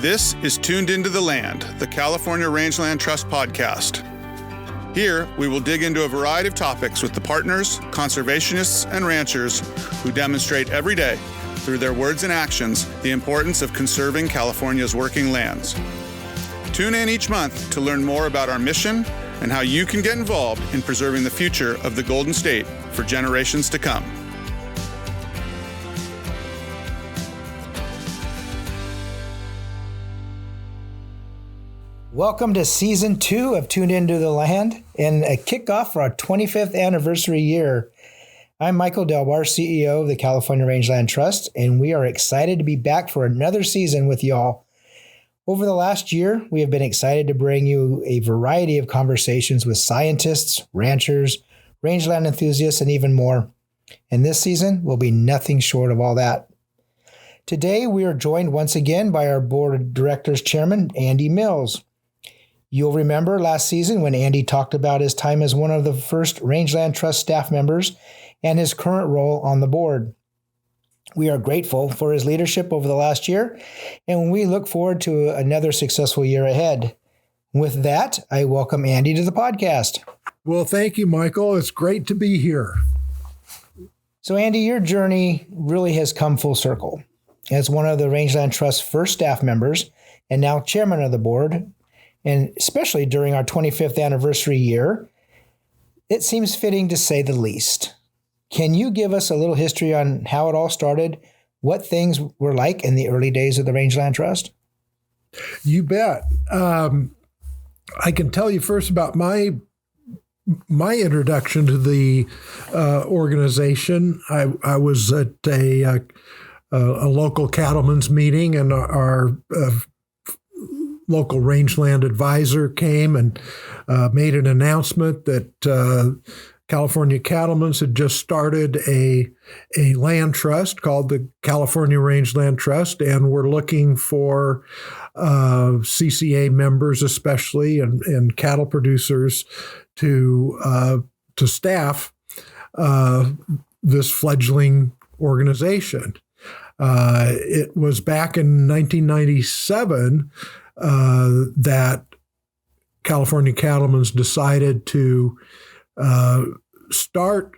This is Tuned Into the Land, the California Rangeland Trust podcast. Here, we will dig into a variety of topics with the partners, conservationists, and ranchers who demonstrate every day, through their words and actions, the importance of conserving California's working lands. Tune in each month to learn more about our mission and how you can get involved in preserving the future of the Golden State for generations to come. Welcome to Season 2 of Tuned Into the Land and a kickoff for our 25th anniversary year. I'm Michael Delbar, CEO of the California Rangeland Trust, and we are excited to be back for another season with y'all. Over the last year, we have been excited to bring you a variety of conversations with scientists, ranchers, rangeland enthusiasts, and even more. And this season will be nothing short of all that. Today, we are joined once again by our Board of Directors Chairman, Andy Mills. You'll remember last season when Andy talked about his time as one of the first Rangeland Trust staff members and his current role on the board. We are grateful for his leadership over the last year, and we look forward to another successful year ahead. With that, I welcome Andy to the podcast. Well, thank you, Michael. It's great to be here. So, Andy, your journey really has come full circle. As one of the Rangeland Trust's first staff members and now chairman of the board, and especially during our 25th anniversary year, it seems fitting to say the least. Can you give us a little history on how it all started, what things were like in the early days of the Rangeland Trust? You bet. I can tell you first about my introduction to the organization. I was at a local cattlemen's meeting, and our local rangeland advisor came and made an announcement that California Cattlemen's had just started a land trust called the California Rangeland Trust, and we're looking for CCA members, especially and cattle producers, to staff this fledgling organization. It was back in 1997 that California Cattlemen's decided to start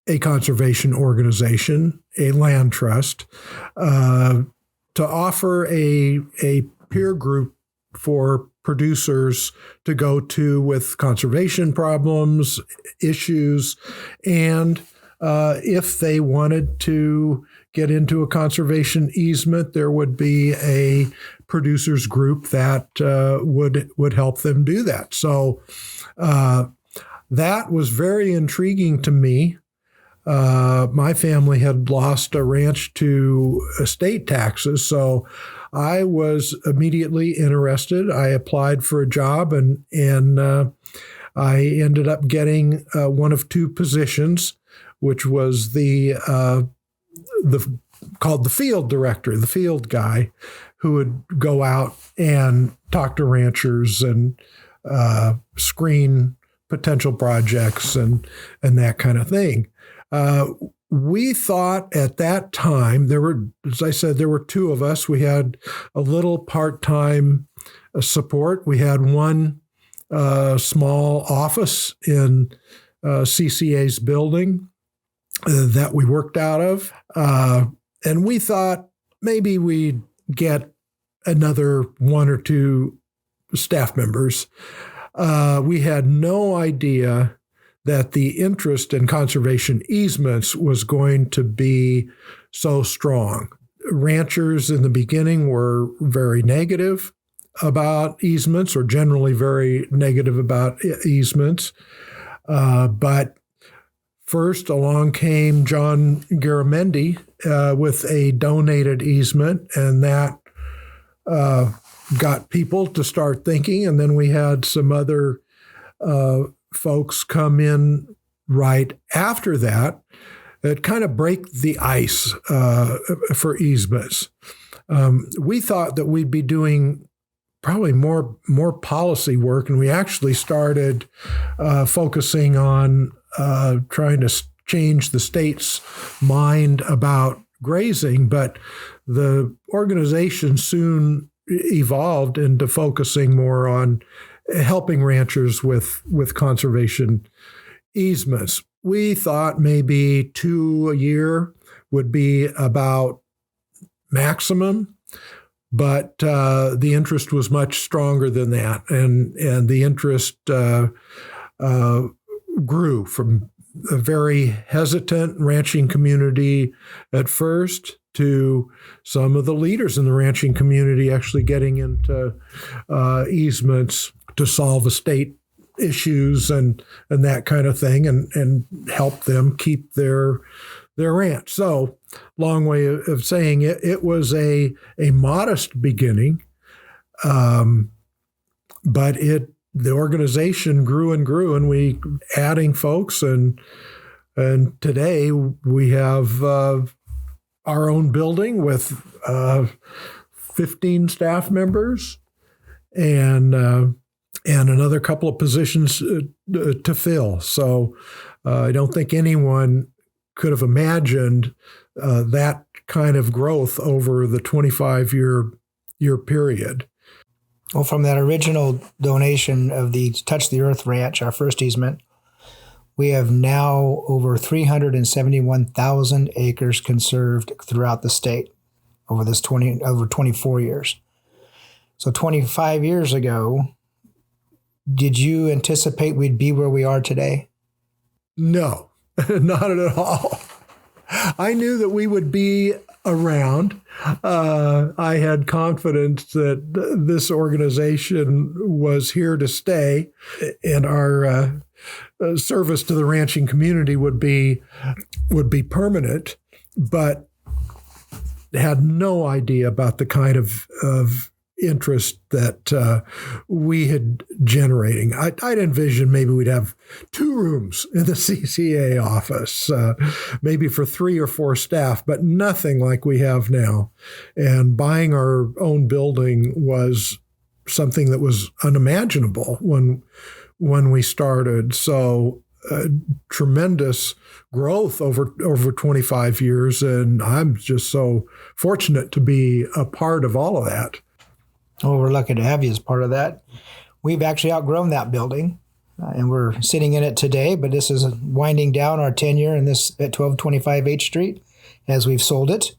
a conservation organization, a land trust, to offer a peer group for producers to go to with conservation problems, issues, and if they wanted to get into a conservation easement, there would be a producers group that would help them do that. So that was very intriguing to me. My family had lost a ranch to estate taxes, so I was immediately interested. I applied for a job, and I ended up getting one of two positions, which was called the field director, the field guy, who would go out and talk to ranchers and screen potential projects and that kind of thing. We thought at that time, as I said, there were two of us. We had a little part-time support. We had one small office in CCA's building that we worked out of. And we thought maybe we'd get another one or two staff members. We had no idea that the interest in conservation easements was going to be so strong. Ranchers in the beginning were very negative about easements, or generally very negative about easements. But first along came John Garamendi with a donated easement, and that got people to start thinking. And then we had some other folks come in right after that kind of break the ice for easements. We thought that we'd be doing probably more policy work, and we actually started focusing on trying to change the state's mind about grazing, but the organization soon evolved into focusing more on helping ranchers with conservation easements. We thought maybe 2 a year would be about maximum, but the interest was much stronger than that, and the interest grew from a very hesitant ranching community at first to some of the leaders in the ranching community actually getting into easements to solve estate issues and that kind of thing, and help them keep their ranch. So, long way of saying it was a modest beginning, but the organization grew and grew, and we adding folks, and today we have our own building with 15 staff members and another couple of positions to fill. So I don't think anyone could have imagined that kind of growth over the 25-year period. Well, from that original donation of the Touch the Earth Ranch, our first easement, we have now over 371,000 acres conserved throughout the state over 24 years. So 25 years ago, did you anticipate we'd be where we are today? No, not at all. I knew that we would be around. I had confidence that this organization was here to stay, and our service to the ranching community would be permanent, but had no idea about the kind of interest that we had generating. I'd envision maybe we'd have 2 rooms in the CCA office, maybe for 3 or 4 staff, but nothing like we have now. And buying our own building was something that was unimaginable when we started. So tremendous growth over 25 years, and I'm just so fortunate to be a part of all of that. Well, we're lucky to have you as part of that. We've actually outgrown that building, and we're sitting in it today, but this is winding down our tenure in this at 1225 H Street as we've sold it,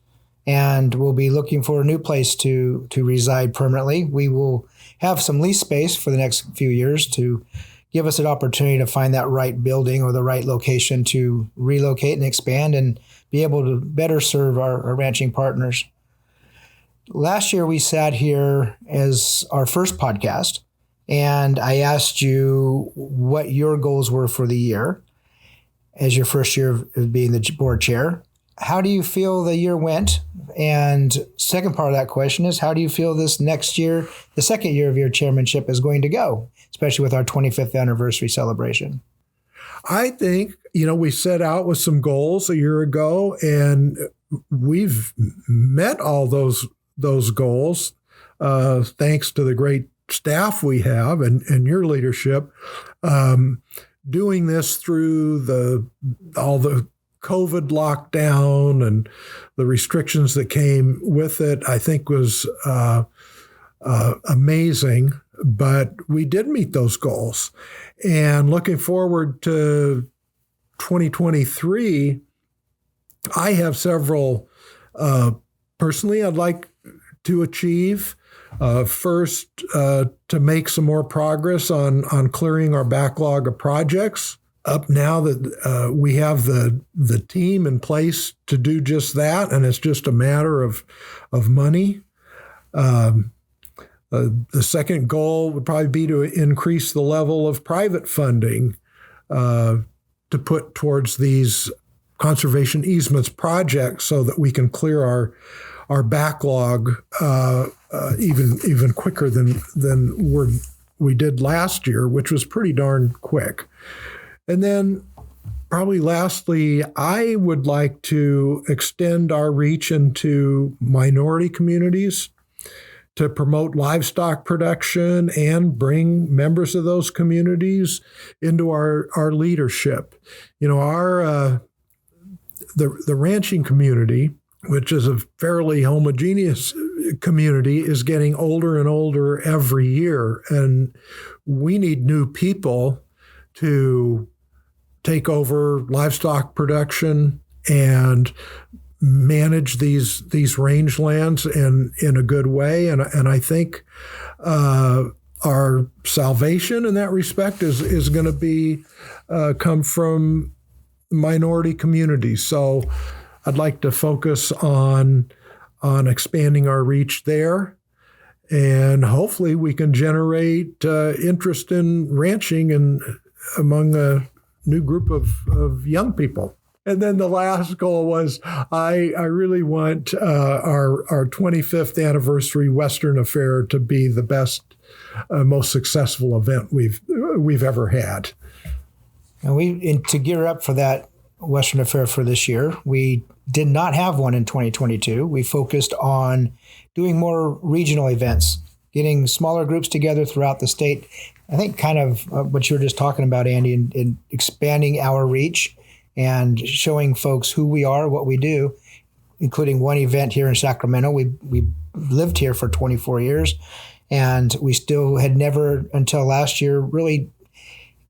and we'll be looking for a new place to reside permanently. We will have some lease space for the next few years to give us an opportunity to find that right building or the right location to relocate and expand and be able to better serve our ranching partners. Last year, we sat here as our first podcast, and I asked you what your goals were for the year as your first year of being the board chair. How do you feel the year went? And second part of that question is, how do you feel this next year, the second year of your chairmanship, is going to go, especially with our 25th anniversary celebration? I think, we set out with some goals a year ago, and we've met all those goals, thanks to the great staff we have and your leadership. Doing this through all the COVID lockdown and the restrictions that came with it, I think was amazing. But we did meet those goals. And looking forward to 2023, I have several personally I'd like to achieve. First, to make some more progress on clearing our backlog of projects. Up now that we have the team in place to do just that, and it's just a matter of money. The second goal would probably be to increase the level of private funding to put towards these conservation easements projects so that we can clear our backlog even quicker than we did last year, which was pretty darn quick. And then probably lastly, I would like to extend our reach into minority communities to promote livestock production and bring members of those communities into our leadership. The ranching community which is a fairly homogeneous community, is getting older and older every year. And we need new people to take over livestock production and manage these rangelands in a good way. And I think our salvation in that respect is going to be come from minority communities. So I'd like to focus on expanding our reach there, and hopefully we can generate interest in ranching and among a new group of young people. And then the last goal was I really want our 25th anniversary Western Affair to be the best, most successful event we've ever had. And to gear up for that Western Affair for this year, we did not have one in 2022. We focused on doing more regional events, getting smaller groups together throughout the state. I think kind of what you were just talking about, Andy, in expanding our reach and showing folks who we are, what we do, including one event here in Sacramento. We lived here for 24 years, and we still had never until last year really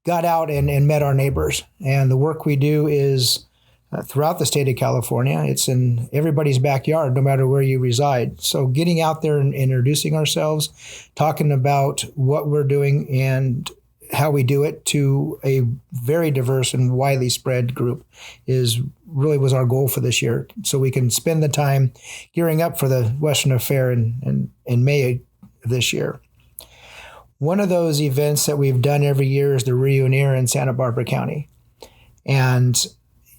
got out and met our neighbors. And the work we do is throughout the state of California. It's in everybody's backyard, no matter where you reside. So getting out there and introducing ourselves, talking about what we're doing and how we do it to a very diverse and widely spread group was our goal for this year. So we can spend the time gearing up for the Western Affair in May of this year. One of those events that we've done every year is the Reunier in Santa Barbara County. And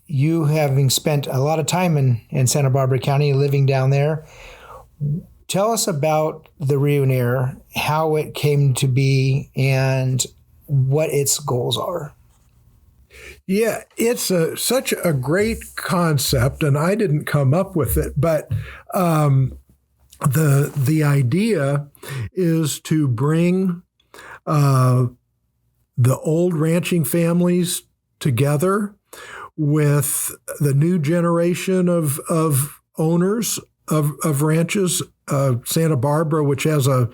you, having spent a lot of time in Santa Barbara County, living down there, tell us about the Reunier, how it came to be, and what its goals are. Yeah, it's such a great concept, and I didn't come up with it, but the idea is to bring the old ranching families together with the new generation of owners of ranches. Santa Barbara, which has a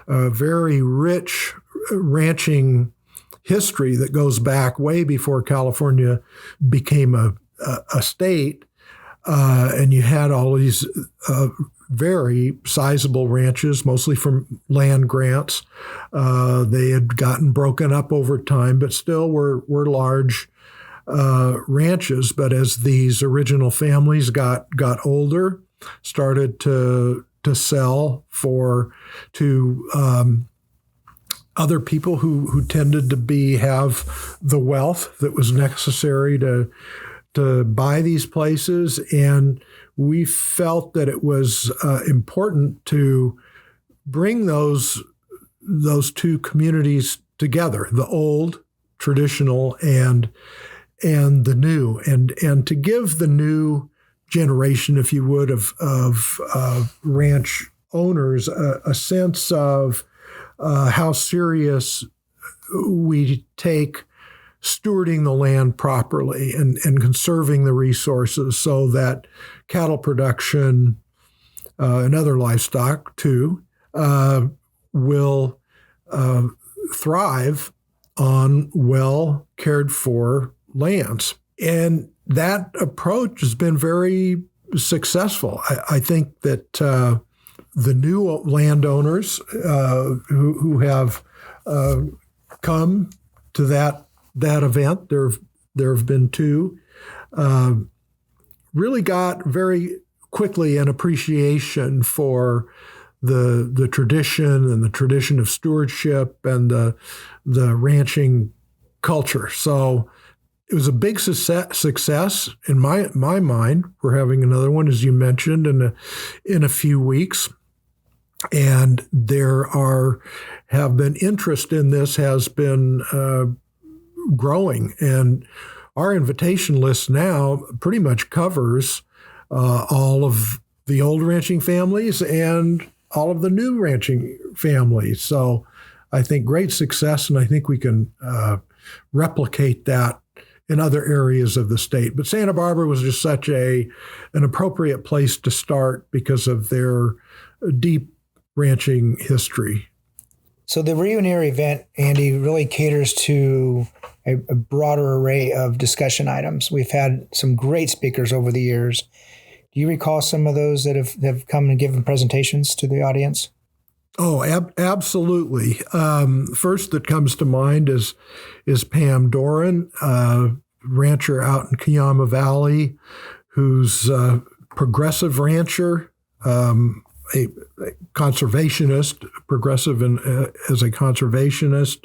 very rich ranching history that goes back way before California became a state, and you had all these very sizable ranches, mostly from land grants. They had gotten broken up over time, but still were large ranches. But as these original families got older, started to sell to other people who tended to have the wealth that was necessary to buy these places. And we felt that it was important to bring those two communities together, the old traditional and the new, and to give the new generation, if you would, of ranch owners a sense of how serious we take stewarding the land properly and conserving the resources so that cattle production and other livestock too will thrive on well cared for lands. And that approach has been very successful. I think that the new landowners who have come to that event, there have been two, really got very quickly an appreciation for the tradition and the tradition of stewardship and the ranching culture. So it was a big success in my mind. We're having another one, as you mentioned, in a few weeks. And there have been interest in this has been growing. And our invitation list now pretty much covers all of the old ranching families and all of the new ranching families. So I think great success, and I think we can replicate that in other areas of the state. But Santa Barbara was just such an appropriate place to start because of their deep ranching history. So the Reunion event, Andy, really caters to a broader array of discussion items. We've had some great speakers over the years. Do you recall some of those that have come and given presentations to the audience? Oh, absolutely. First that comes to mind is Pam Doran, rancher out in Cuyama Valley, who's a progressive rancher, a conservationist, progressive as a conservationist.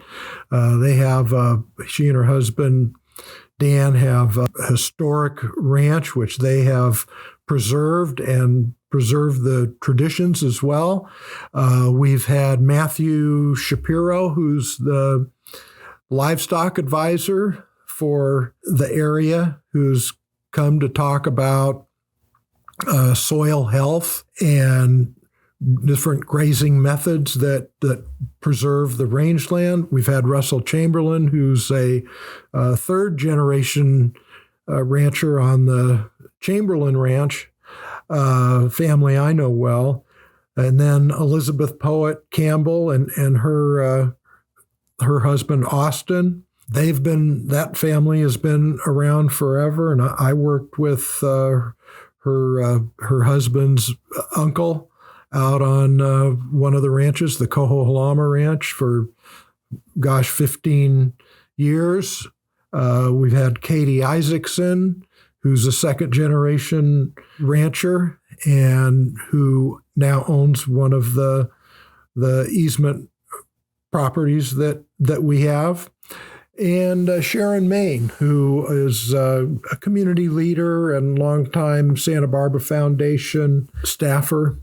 They have, she and her husband, Dan, have a historic ranch, which they have preserved and preserved the traditions as well. We've had Matthew Shapiro, who's the livestock advisor for the area, who's come to talk about soil health and different grazing methods that preserve the rangeland. We've had Russell Chamberlain, who's a third generation rancher on the Chamberlain Ranch, family I know well. And then Elizabeth Poet Campbell and her husband Austin. That family has been around forever, and I worked with her husband's uncle out on one of the ranches, the Cohohalama Ranch, for 15 years. We've had Katie Isaacson, who's a second generation rancher and who now owns one of the easement properties that we have. And Sharon Main, who is a community leader and longtime Santa Barbara Foundation staffer,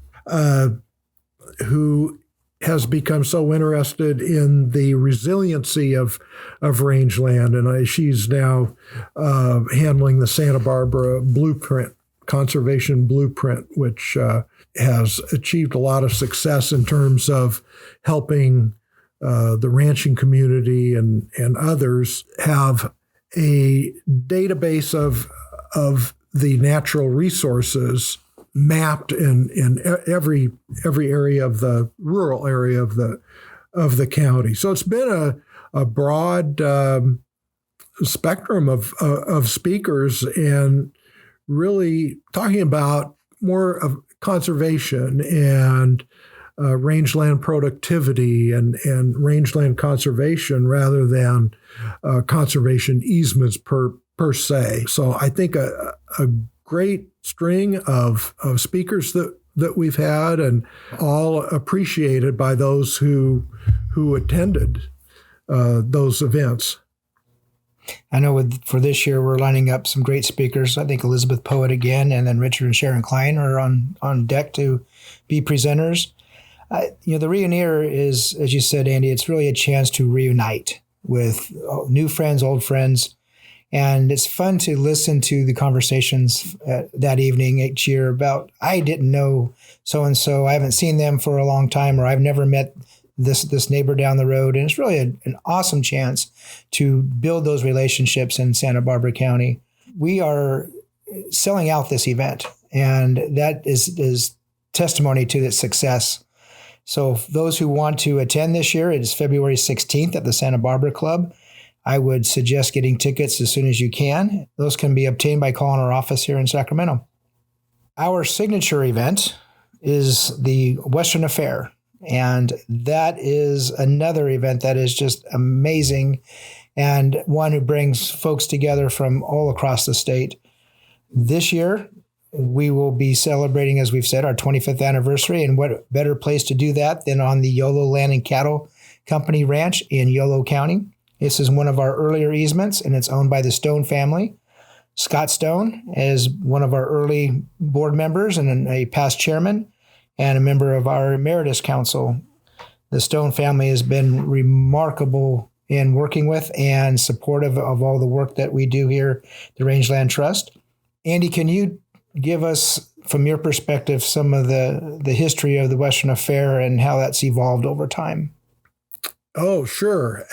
who has become so interested in the resiliency of rangeland. And she's now handling the Santa Barbara Blueprint, Conservation Blueprint, which has achieved a lot of success in terms of helping the ranching community and others have a database of the natural resources mapped in every area of the rural area of the county. So it's been a broad spectrum of speakers and really talking about more of conservation and rangeland productivity and rangeland conservation rather than conservation easements per se. So I think a great string of speakers that we've had, and all appreciated by those who attended those events. I know for this year, we're lining up some great speakers. I think Elizabeth Poet again, and then Richard and Sharon Klein are on deck to be presenters. The Reunion is, as you said, Andy, it's really a chance to reunite with new friends, old friends. And it's fun to listen to the conversations that evening each year about, I didn't know so-and-so, I haven't seen them for a long time, or I've never met this neighbor down the road. And it's really an awesome chance to build those relationships in Santa Barbara County. We are selling out this event, and that is testimony to its success. So those who want to attend this year, it is February 16th at the Santa Barbara Club. I would suggest getting tickets as soon as you can. Those can be obtained by calling our office here in Sacramento. Our signature event is the Western Affair, and that is another event that is just amazing and one who brings folks together from all across the state. This year, we will be celebrating, as we've said, our 25th anniversary, and what better place to do that than on the Yolo Land and Cattle Company Ranch in Yolo County. This is one of our earlier easements, and it's owned by the Stone family. Scott Stone is one of our early board members and a past chairman and a member of our emeritus council. The Stone family has been remarkable in working with and supportive of all the work that we do here at the Rangeland Trust. Andy, can you give us, from your perspective, some of the history of the Western Affair and how that's evolved over time? Oh, sure.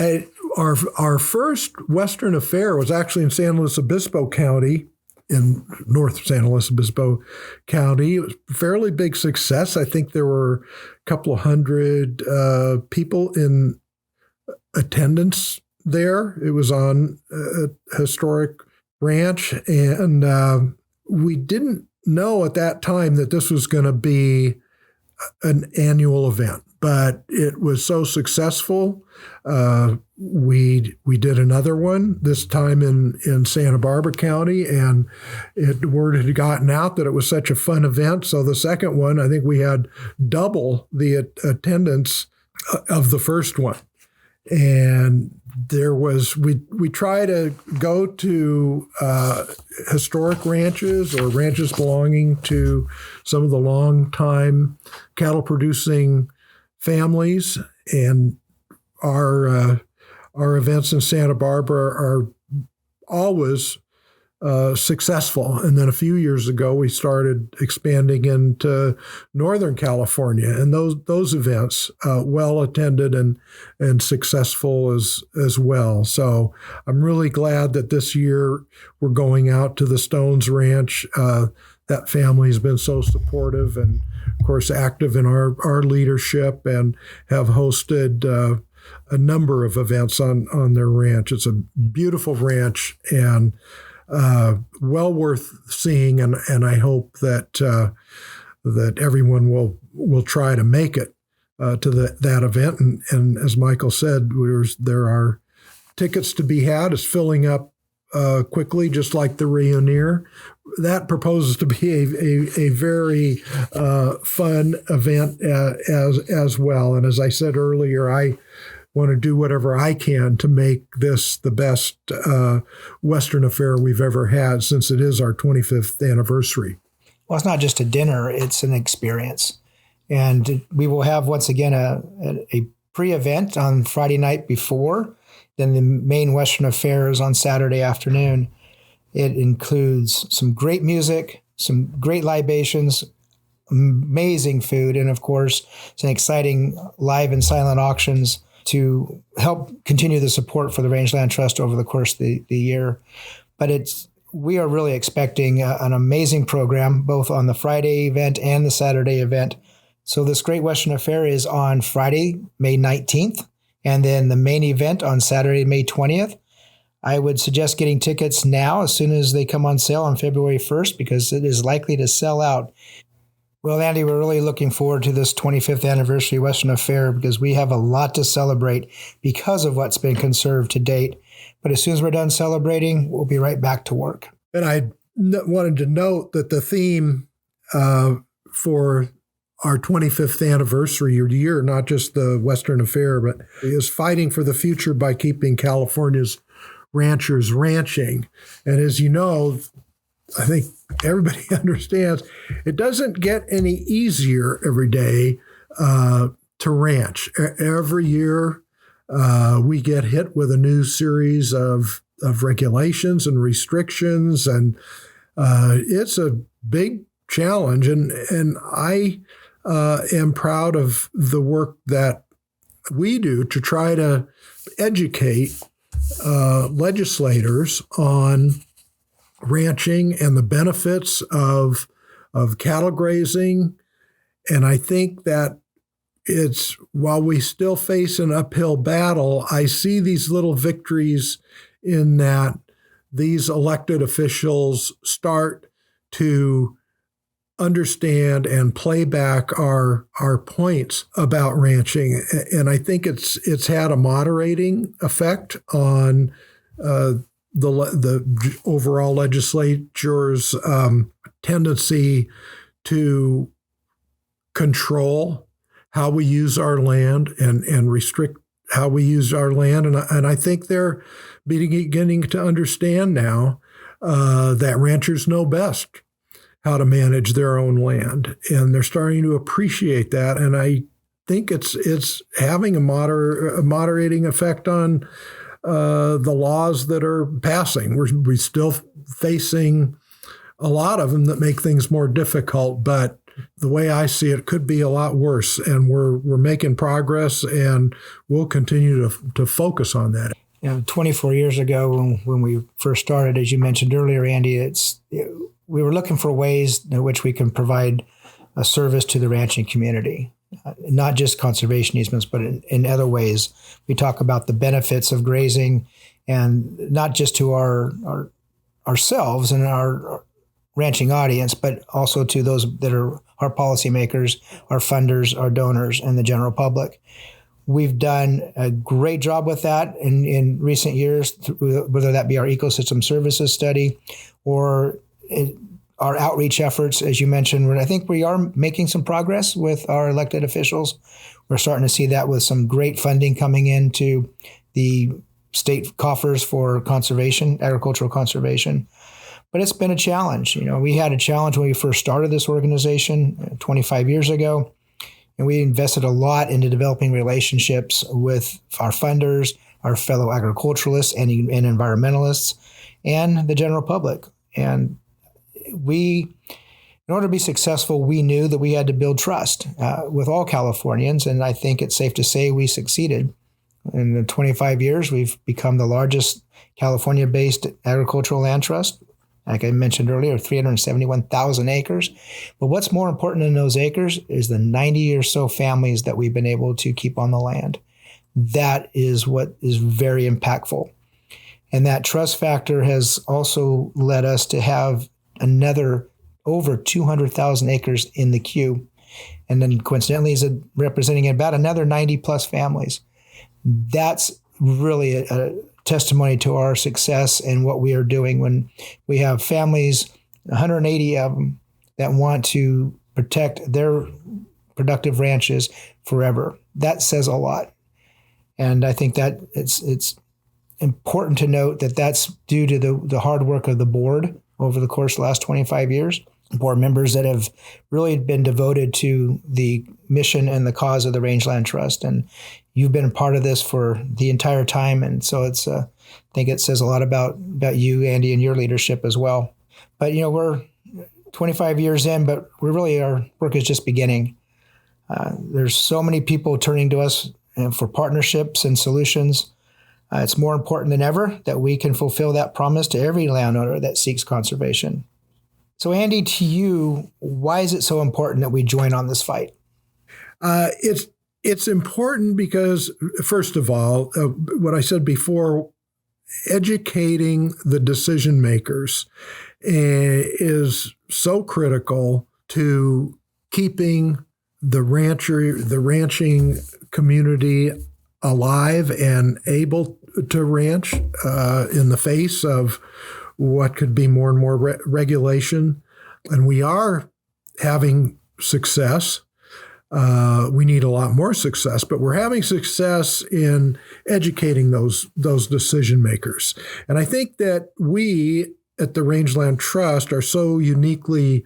our first Western affair was actually in San Luis Obispo County, in North San Luis Obispo County. It was a fairly big success. I think there were a couple of hundred people in attendance there. It was on a historic ranch, and we didn't know at that time that this was going to be an annual event, but it was so successful. We did another one, this time in Santa Barbara County, and word had gotten out that it was such a fun event. So the second one, I think we had double the attendance of the first one. And we try to go to historic ranches or ranches belonging to some of the long-time cattle producing families, and our events in Santa Barbara are always successful. And then a few years ago, we started expanding into Northern California, and those events well attended and successful as well. So I'm really glad that this year we're going out to the Stones Ranch. That family has been so supportive and, of course, active in our leadership, and have hosted a number of events on their ranch. It's a beautiful ranch and well worth seeing, and I hope that everyone will try to make it to that event. And as Michael said, there are tickets to be had. It's filling up quickly, just like the Rayonier. That proposes to be a very fun event as well. And as I said earlier, I want to do whatever I can to make this the best Western affair we've ever had, since it is our 25th anniversary. Well, it's not just a dinner, it's an experience. And we will have, once again, a pre-event on Friday night before. Then the main Western affair is on Saturday afternoon. It includes some great music, some great libations, amazing food, and of course, some exciting live and silent auctions to help continue the support for the Rangeland Trust over the course of the year. But we are really expecting an amazing program, both on the Friday event and the Saturday event. So this Great Western Affair is on Friday, May 19th, and then the main event on Saturday, May 20th. I would suggest getting tickets now as soon as they come on sale on February 1st, because it is likely to sell out. Well, Andy, we're really looking forward to this 25th anniversary Western Affair, because we have a lot to celebrate because of what's been conserved to date. But as soon as we're done celebrating, we'll be right back to work. And I wanted to note that the theme for our 25th anniversary year, not just the Western Affair, but is fighting for the future by keeping California's ranchers ranching. And as you know, I think everybody understands it doesn't get any easier every day to ranch. Every year we get hit with a new series of regulations and restrictions, and it's a big challenge. And I am proud of the work that we do to try to educate legislators on ranching and the benefits of cattle grazing. And I think that while we still face an uphill battle, I see these little victories in that these elected officials start to understand and play back our points about ranching. And I think it's had a moderating effect on the overall legislature's tendency to control how we use our land and restrict how we use our land. And I think they're beginning to understand now that ranchers know best how to manage their own land, and they're starting to appreciate that. And I think it's having a moderating effect on the laws that are passing. We're still facing a lot of them that make things more difficult, but the way I see it could be a lot worse. And we're making progress, and we'll continue to focus on that. 24 years ago when we first started, as you mentioned earlier, Andy, we were looking for ways in which we can provide a service to the ranching community, not just conservation easements, but in other ways. We talk about the benefits of grazing, and not just to ourselves and our ranching audience, but also to those that are our policymakers, our funders, our donors, and the general public. We've done a great job with that in recent years, whether that be our ecosystem services study or our outreach efforts, as you mentioned. I think we are making some progress with our elected officials. We're starting to see that with some great funding coming into the state coffers for conservation, agricultural conservation. But it's been a challenge. We had a challenge when we first started this organization 25 years ago, and we invested a lot into developing relationships with our funders, our fellow agriculturalists and environmentalists, and the general public. And in order to be successful, we knew that we had to build trust with all Californians, and I think it's safe to say we succeeded. In the 25 years, we've become the largest California-based agricultural land trust. Like I mentioned earlier, 371,000 acres. But what's more important than those acres is the 90 or so families that we've been able to keep on the land. That is what is very impactful. And that trust factor has also led us to have another over 200,000 acres in the queue. And then coincidentally is representing about another 90 plus families. That's really a testimony to our success and what we are doing when we have families, 180 of them, that want to protect their productive ranches forever. That says a lot. And I think that it's important to note that that's due to the hard work of the board over the course of the last 25 years. Board members that have really been devoted to the mission and the cause of the Rangeland Trust. And you've been a part of this for the entire time. And so I think it says a lot about you, Andy, and your leadership as well. But, we're 25 years in, but our work is just beginning. There's so many people turning to us for partnerships and solutions. It's more important than ever that we can fulfill that promise to every landowner that seeks conservation. So, Andy, to you, why is it so important that we join on this fight? It's important because, first of all, what I said before, educating the decision makers is so critical to keeping the ranching community alive and able to ranch in the face of what could be more and more regulation. And we are having success. We need a lot more success, but we're having success in educating those decision makers. And I think that we at the Rangeland Trust are so uniquely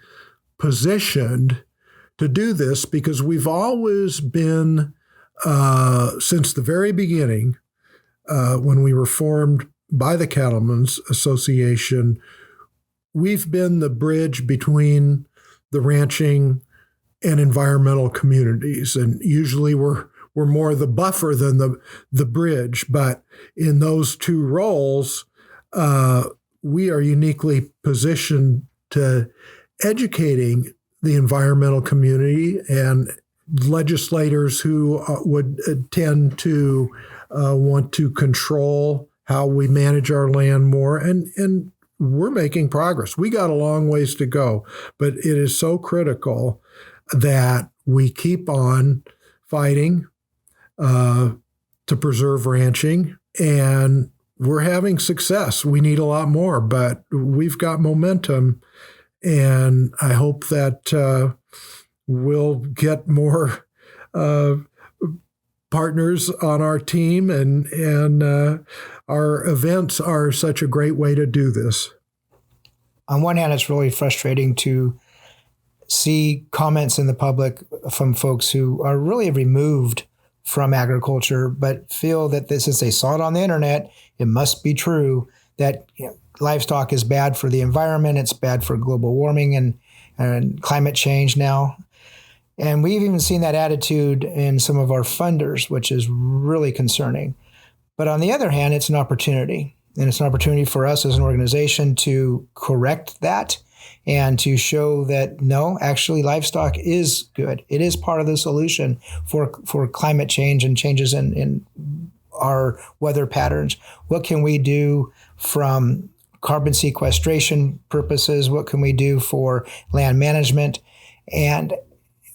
positioned to do this because we've always been, since the very beginning, when we were formed by the Cattlemen's Association, we've been the bridge between the ranching and environmental communities. And usually we're more the buffer than the bridge. But in those two roles, we are uniquely positioned to educating the environmental community and legislators who would tend to want to control how we manage our land more. And we're making progress. We got a long ways to go, but it is so critical that we keep on fighting to preserve ranching, and we're having success. We need a lot more, but we've got momentum, and I hope that we'll get more partners on our team, and our events are such a great way to do this. On one hand, it's really frustrating to see comments in the public from folks who are really removed from agriculture, but feel that since they saw it on the internet, it must be true that livestock is bad for the environment, it's bad for global warming and climate change now. And we've even seen that attitude in some of our funders, which is really concerning. But on the other hand, it's an opportunity. And it's an opportunity for us as an organization to correct that and to show that, no, actually livestock is good. It is part of the solution for climate change and changes in our weather patterns. What can we do from carbon sequestration purposes? What can we do for land management? And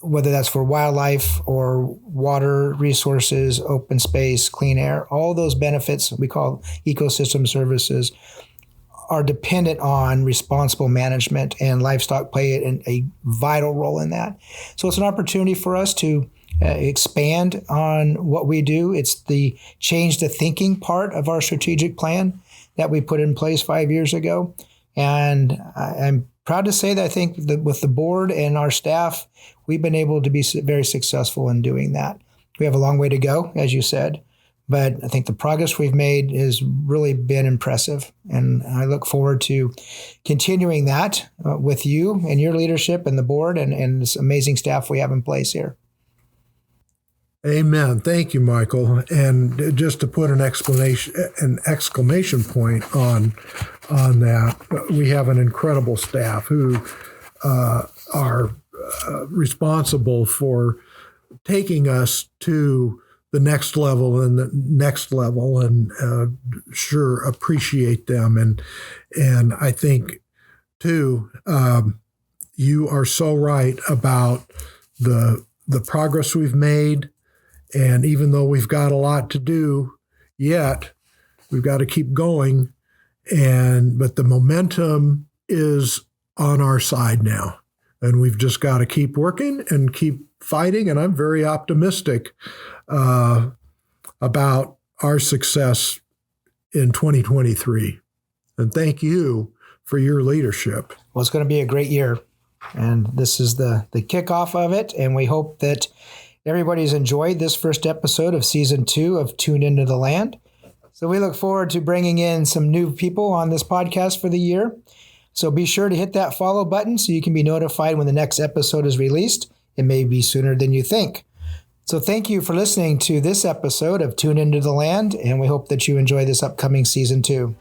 whether that's for wildlife or water resources, open space, clean air, all those benefits we call ecosystem services are dependent on responsible management, and livestock play a vital role in that. So it's an opportunity for us to expand on what we do. It's the change the thinking part of our strategic plan that we put in place 5 years ago. And I'm proud to say that I think that with the board and our staff, we've been able to be very successful in doing that. We have a long way to go, as you said, but I think the progress we've made has really been impressive. And I look forward to continuing that with you and your leadership and the board and this amazing staff we have in place here. Amen. Thank you, Michael. And just to put an exclamation point on that, we have an incredible staff who are responsible for taking us to the next level and the next level, and sure appreciate them. And I think too, you are so right about the progress we've made. And even though we've got a lot to do yet, we've got to keep going. But the momentum is on our side now. And we've just got to keep working and keep fighting. And I'm very optimistic about our success in 2023. And thank you for your leadership. Well, it's going to be a great year. And this is the kickoff of it. And we hope that everybody's enjoyed this first episode of season 2 of Tuned Into the Land. So we look forward to bringing in some new people on this podcast for the year. So be sure to hit that follow button so you can be notified when the next episode is released. It may be sooner than you think. So thank you for listening to this episode of Tuned Into the Land, and we hope that you enjoy this upcoming season 2.